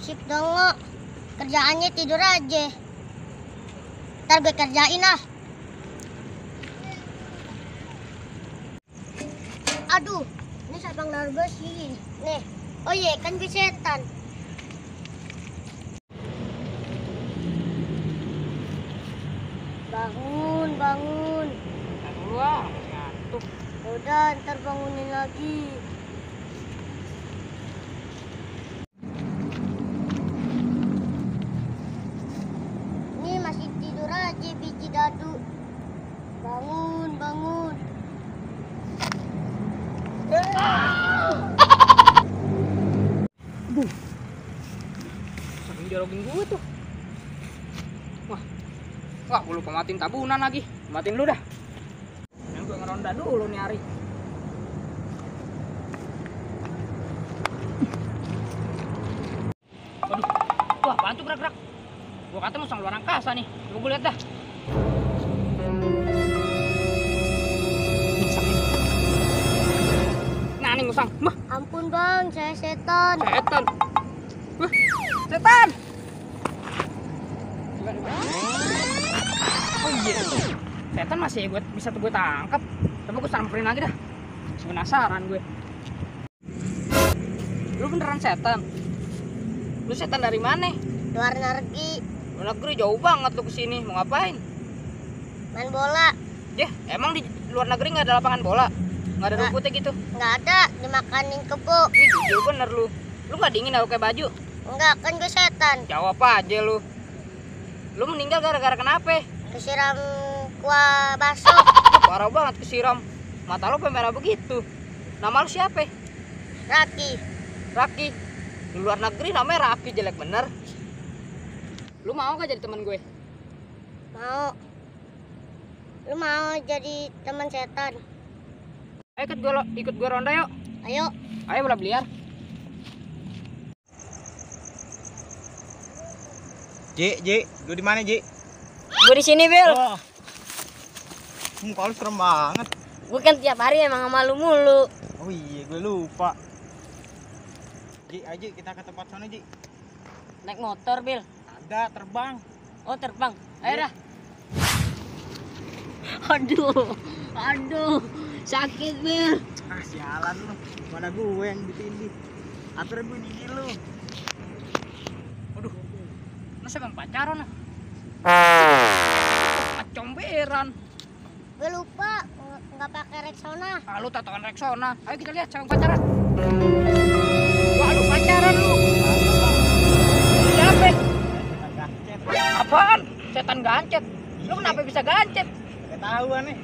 Nasib dongo, kerjaannya tidur aja. Ntar gue kerjain ah. Aduh, ini sabang nargo sih. Nih, oh iya kan gue setan. Bangun, bangun. Ntar dulu ah, masih ngantuk. Udah, ntar bangunin lagi. Ini masih tidur aja biji dadu. Bangun, bangun. Aduh, sering dialogin gue tuh. Wah, gue lupa matiin tabunan lagi. Matiin dulu dah. Yang gue ngeronda dulu nih hari. Waduh, wah apaan tuh gerak-gerak? Gue kata musang luar angkasa nih. Gue lihat dah. Musang ini. Nah nih musang. Mah, Ampun bang, saya setan. setan. Wah, setan. Oh iya, setan masih bisa tuh gue tangkap. Coba gue samperin lagi dah. Penasaran gue. Lu beneran setan? Lu setan dari mana? Luar negeri, Luar negeri jauh banget lu kesini. Mau ngapain? main bola. Ya, emang di luar negeri nggak ada lapangan bola? Nggak ada rumputnya gitu? Nggak ada, dimakanin kebo. Ih, jujur bener lu. Lu nggak dingin pakai baju? Enggak, kan gue setan. Jawab aja lu. Lu meninggal gara-gara kenapa? Kesiram kuah bakso. Parah banget kesiram. Mata lu merah begitu. Nama lu siapa? Raki. Raki. Di luar negeri namanya Raki, jelek bener. Lu mau gak jadi teman gue? Mau. Lu mau jadi teman setan? Ayo ikut gue ronda yuk. Ayo. Ayo bola biliar. Ji, lu di mana, Ji? Gue di sini, Bil. Wah. Muka lu serem banget. Gue kan tiap hari emang sama lu mulu. Oh iya, gue lupa. Ji, ayo kita ke tempat sana, Ji. Naik motor, Bil. Ada terbang. Oh, terbang. Ayo dah. Aduh. Sakit, Bil. Ah, sialan lu. Mana gue yang ditindih. Atur gue gigi lu. Waduh. Masa bang pacaran ah? Comberan. Gue lupa nggak pakai Rexona. Ah, lu tatoan Rexona. Ayo kita lihat siapa yang pacaran. Wah, lu pacaran lu. Lu siapa? Apaan? Setan gancet. Lu kenapa bisa gancet? Gak tahu aneh.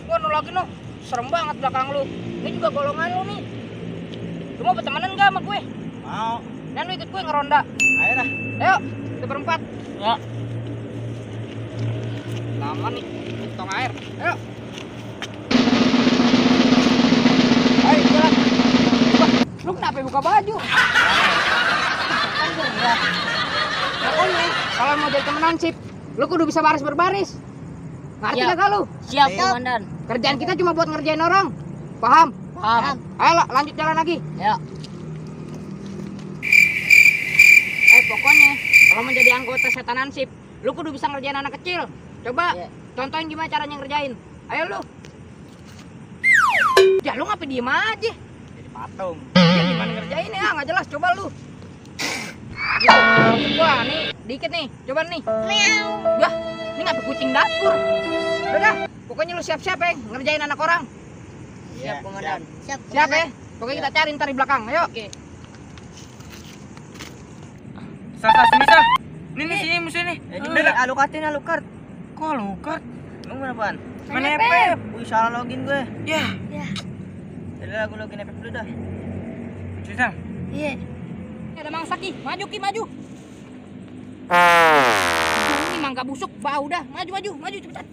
Gua nolak no. Serem banget belakang lu. Ini juga golongan lu nih. Lu mau bertemanan gak sama gue? Mau. Dan lu ikut gue ngeronda. Ayo dah. Ayo, kita berempat. Ya. Lama nih, tong air. Ayo. Ayo jalan. Wah, lu kenapa buka baju? Pokoknya kalau mau jadi temenan sip, lu kudu bisa baris berbaris. Ngerti Siap. gak lu? Siap, Komandan. Kerjaan kita cuma buat ngerjain orang. Paham? Paham. Ayo lanjut jalan lagi. Ya. Pokoknya kalau menjadi anggota setan ansip, lu kudu bisa ngerjain anak kecil. Coba contohin gimana caranya ngerjain. Ayo lu. Ya lu ngapa diem aja? Jadi patung. Ya gimana ngerjain ya? Nggak jelas. Coba lu. Gitu. Wah nih dikit nih. Coba nih. Meow. Yah, ini ngapa kucing dapur? Udah dah. Pokoknya lu siap-siap ya ngerjain anak orang. Siap, Komandan. Siap. Siap ya? Pokoknya kita cari ntar di belakang. Ayo. Oke. Bisa. Ini sini musuh nih. Alucard. Kok Alucard? Emang berapaan? Main FF. Wih, salah login gue. Ya. Udah, gue login FF dulu dah. Bisa. Iya. Ini ada mangsa Ki. Maju Ki, maju. Aduh, ini mangga busuk. Bau dah. Maju cepetan.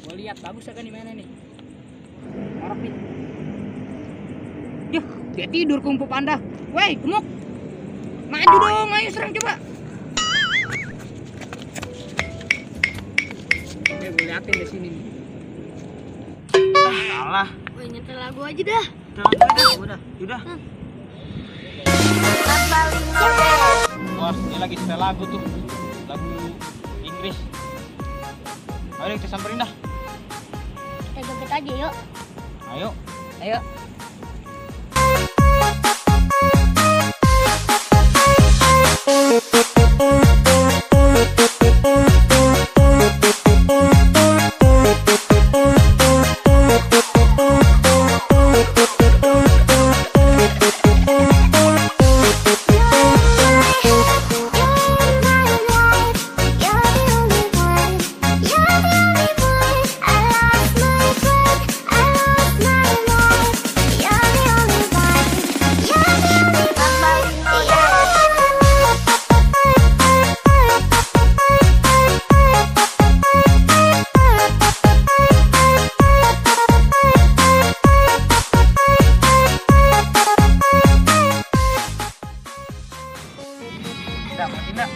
Gua lihat bagus agak di mana nih. Orok nih. Dia tidur kumpul panda. Woi, gemuk. Maju dong, ayo serang coba. Gue liatin di sini nih. Salah. Gue nyetel lagu aja dah. Udah. Wah, ini lagi setel lagu tuh. Lagu Inggris. Ayo kita samperin dah. Kita joget aja yuk. Ayo. Ayo. Tidak, mati enggak?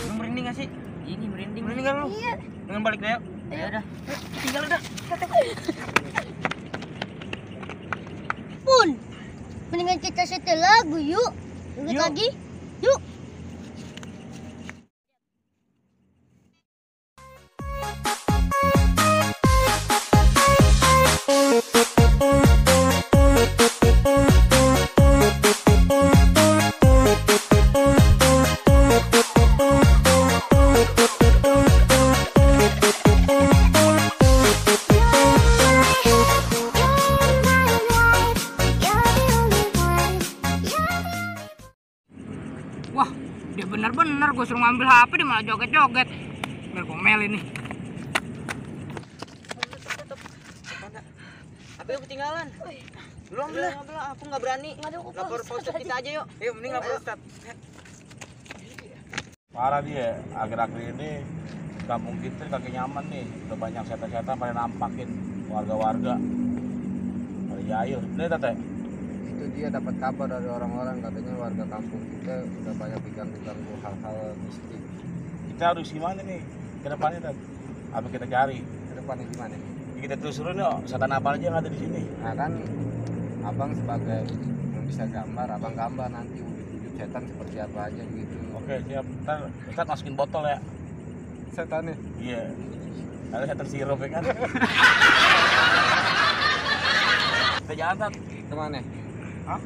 Lu merinding gak sih? Ini merinding. Merinding kan lu? Iya. Dengan balik deh yuk. Ya udah. Tinggal udah. Pun, mendingan kita setel lagu yuk. Joget Yuk. lagi. Yuk. Wah, dia benar-benar gue suruh ngambil HP dia malah joget-joget. Biar gue melin nih. Apa yang ketinggalan? Belum, aku nggak berani. Lapor Pak Ustadz kita aja yuk. Yuk, mending lapor Ustadz. Parah dia, akhir-akhir ini kampung kita kagak nyaman nih. Udah banyak setan-setan pada nampakin warga-warga. Pada jahil. Ini tete. Itu dia dapat kabar dari orang-orang, katanya warga kampung kita udah banyak diganggu-ganggu hal-hal mistik. Kita harus gimana nih ke depannya, Tet? Apa kita cari? Ke depannya gimana? Kita telusurin yuk, setan apa aja yang ada di sini. Nah kan abang sebagai yang bisa gambar, abang gambar nanti wujud setan seperti apa aja gitu. Oke, siap. Ntar Ustadz masukin botol ya. Setannya? Iya. Ada setan sirup ya kan? Kita jalan, Tat. Kemana? Hah?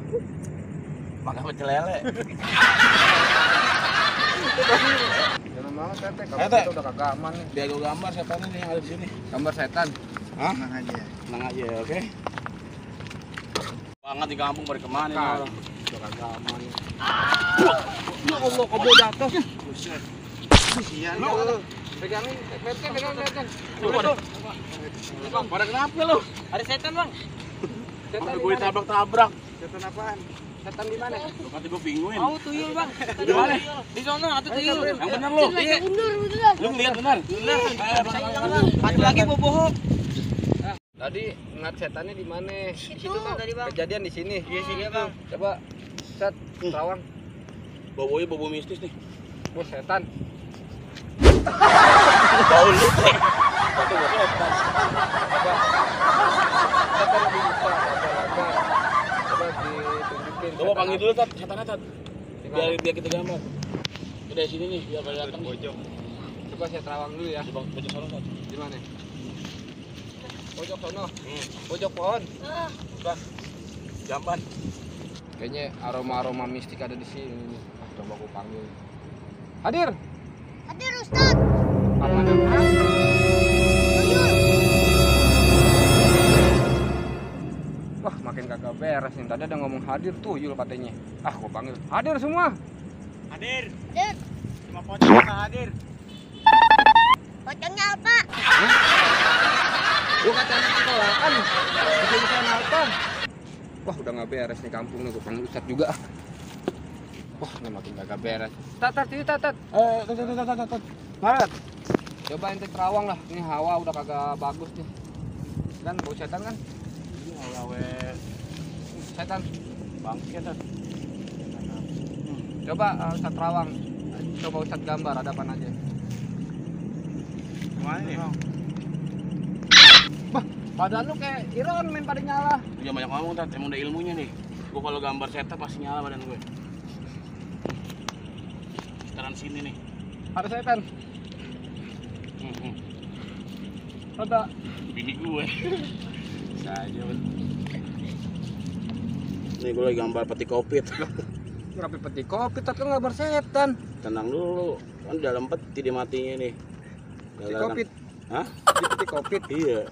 Makan pecel lele. Jangan mau tete, Tete. kampung kita udah kagak aman nih. Biar gue gambar setannya nih yang ada di sini. Gambar setan. Hah? Tenang aja, oke? Banget di kampung pada kemana nih Kan. orang? Udah kagak aman. Ya Allah, kebo jatuh. Buset. Kasihan lu. Pegangin, pegang. Bang, pada kenapa lu? Ada setan bang. Setan gue tabrak-tabrak. Setan apaan? Setan di mana? Lu kata gue binguin. Mau tuyul bang. Di mana? Di sana ada tuyul. Yang bener lu. Iya. Lu ngeliat bener? Bener. Satu lagi boboho. Tadi ngeliat setannya di mana? Di situ bang tadi bang. Kejadian di sini. Iya sini bang. Coba set Rawang. Bau-baunya bau mistis nih. Bos setan. Bau lu. Satu bos setan. Coba setan lebih bisa gambar. Coba ditunjukin. Coba panggil dulu, Tat. Setannya, Tat. Di mana? Biar kita gambar. Udah sini nih, biar pada datang. Pojok. Coba saya terawang dulu ya. Di pojok sana, Tat. Di mana? Pojok sono. Pojok pohon. Udah. Jamban. Kayaknya aroma-aroma mistik ada di sini. Ah, coba aku panggil. Hadir. Hadir Ustaz. Apa ada? Tuyul. Wah, makin kagak beres nih. Tadi ada ngomong hadir tuyul katanya. Ah, aku panggil. Hadir semua. Hadir. Hadir. Cuma pocong kita hadir. Pocongnya apa? Lu kata anak sekolah kan. Bisa nonton. Wah, udah nggak beres nih kampung nih. Gue panggil Ustadz juga. Wah, ini makin kagak beres. Tat. Tat. Maret. Coba ente terawang lah. Ini hawa udah kagak bagus nih. Kan bau setan kan? Iya, we. Setan. Bangke, Tat. Coba Ustadz terawang. Coba Ustadz gambar ada apa aja. Gimana nih? Badan lu kayak Iron Man pada nyala. Lu jangan banyak ngomong, Tat. Emang udah ilmunya nih. Gua kalau gambar setan pasti nyala badan gue. sekitaran sini nih. Ada setan. Ada. Bini gue. Saja. Nih gue lagi gambar peti kopit. Kenapa peti kopi tapi gambar setan? Tenang dulu, kan dalam peti dia matinya nih. Peti kopi. Hah? Peti kopi. Iya.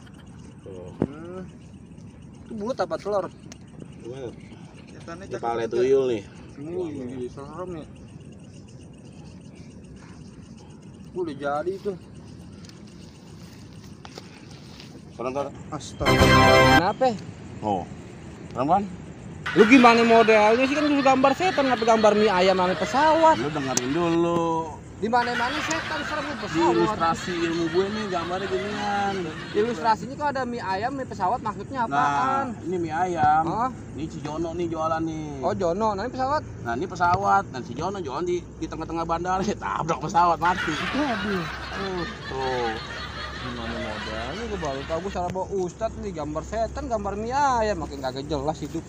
Tuh. Itu bulat apa telur? Gimana? Setannya Ini pale tuyul nih. Ini serem nih. Udah jadi itu. Penonton. Astaga. Kenapa? Oh. Pelan-pelan. Lu gimana modelnya sih, kan lu gambar setan, ngapa gambar mie ayam sama pesawat? Lu dengerin dulu. Di mana-mana setan serem Di pesawat. ilustrasi ilmu gue nih gambarnya ginian. Ilustrasinya kok ada mie ayam, mie pesawat, maksudnya apaan? Nah, ini mie ayam. Oh. Ini si Jono nih jualan nih. Oh Jono, nah ini pesawat. Nah, ini pesawat. Dan si Jono jualan di tengah-tengah bandara. Tabrak pesawat mati. Waduh. Tuh. Gimana modelnya, gue baru tahu. Gue salah bawa ustad nih, gambar setan, gambar mie ayam, makin kagak jelas hidup.